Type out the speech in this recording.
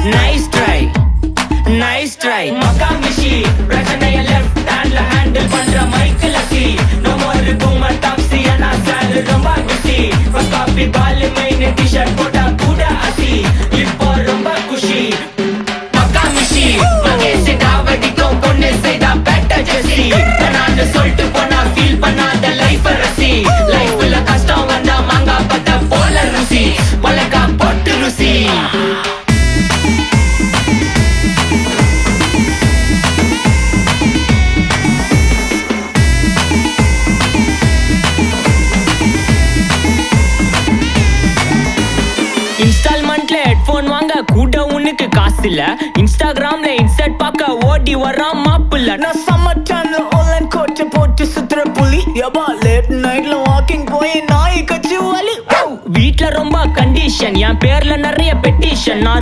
nice try, nice try. Makamishi, பிரச்சனைய left handல handle பண்ற மைக் lucky. No more boomer taxi and I sell ரொம்ப busy. First copy ball main t-shirt போட்டா கூட அசி. இப்போ ரொம்ப குஷி. Makamishi, மகேஷ் காவடிக்கும் பொண்ணு செய்தா better ஜெசி. நான் சொல்லிட்டு போனா feel பண்ணாத life ரசி. லைஃப்ல கஷ்டம் வந்தா மாங்கா பத்த போல ருசி. மலக்கா போட்டு ருசி. இன்ஸ்டால்மெண்ட்ல ஹெட்போன் வாங்க கூட உனக்கு காசு இல்ல. இன்ஸ்டாகிராம்ல இன்ஸ்டன்ட் பார்க்க ஓடி வரான் மாப்பிள்ள. நான் சம்மர் சேனல் ஆன்லைன் கோட்டை போட்டு சுத்துற புலி. யபா லேட் நைட்ல வாக்கிங் போய் நாய் கச்சி வலி. வீட்ல ரொம்ப கண்டிஷன், என் பேர்ல நிறைய பெட்டிஷன். நான்